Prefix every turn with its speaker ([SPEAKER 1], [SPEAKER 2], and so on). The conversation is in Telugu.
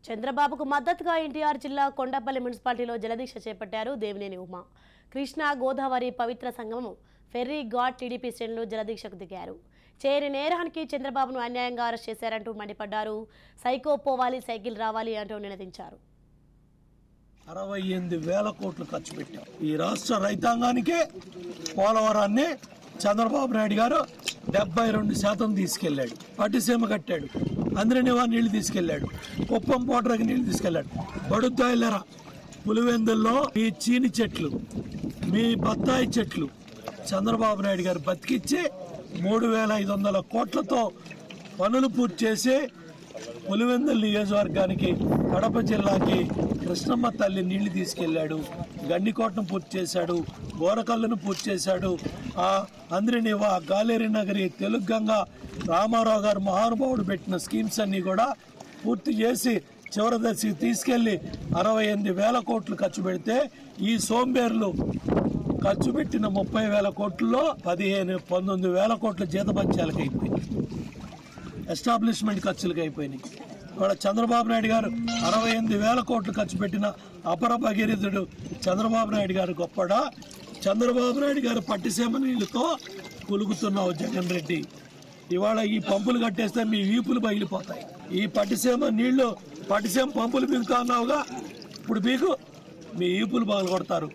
[SPEAKER 1] చంద్రబాబుకు మద్దతుగా ఎన్టీఆర్ జిల్లా కొండపల్లి మున్సిపాలిటీలో జలదీక్ష చేపట్టారు దేవినేని ఉమా. కృష్ణా గోదావరి పవిత్ర సంగమం ఫెర్రీ ఘాట్ టీడీపీ శ్రేణులు జలదీక్షకు దిగారు. చేరి నేరానికి చంద్రబాబును అన్యాయంగా అరెస్ట్ చేశారంటూ మండిపడ్డారు. సైకో పోవాలి, సైకిల్ రావాలి అంటూ నినదించారు.
[SPEAKER 2] 68,000 కోట్లు ఖర్చు పెట్టాం. ఈ రాష్ట్ర రైతాంగానికే పోలవరాన్ని చంద్రబాబు నాయుడు గారు 72% తీసుకెళ్లాడు. పట్టిసీమ కట్టాడు, అందరినివా నీళ్లు తీసుకెళ్లాడు, కుప్పం పోటరకి నీళ్లు తీసుకెళ్లాడు. బడుద్దాయిలరా పులివెందుల్లో మీ చీని చెట్లు, మీ బత్తాయి చెట్లు చంద్రబాబు నాయుడు గారు బతికిచ్చి 3,500 కోట్లతో పనులు పూర్తి చేసి పులివెందుల నియోజకవర్గానికి, కడప జిల్లాకి కృష్ణమ్మ తల్లి నీళ్లు తీసుకెళ్లాడు. గండికోటను పూర్తి చేశాడు, గోరకల్లును పూర్తి చేశాడు. అందరినివా, గాలేరి నగరి, తెలుగు గంగా, రామారావు గారు మహానుభావుడు పెట్టిన స్కీమ్స్ అన్నీ కూడా పూర్తి చేసి చివరి దశకి తీసుకెళ్లి 68,000 కోట్లు ఖర్చు పెడితే ఈ సోంబేర్లు ఖర్చు పెట్టిన 30,000 కోట్లలో 19,000 కోట్ల జీతభత్యాలకు అయిపోయింది, ఎస్టాబ్లిష్మెంట్ ఖర్చులకు అయిపోయినాయి. ఇవాళ చంద్రబాబు నాయుడు గారు 68,000 కోట్లు ఖర్చు పెట్టిన అపర భగీరథుడు చంద్రబాబు నాయుడు గారు గొప్పడా? చంద్రబాబు నాయుడు గారు పట్టిసీమ నీళ్లతో పులుగుతున్నావు జగన్ రెడ్డి. ఇవాళ ఈ పంపులు కట్టేస్తే మీ వీపులు బయలుపోతాయి. ఈ పట్టిసీమ నీళ్లు, పట్టిసీమ పంపులు బిగుతా అన్నావుగా, ఇప్పుడు మీకు మీ వీపులు పగలు కొడతారు.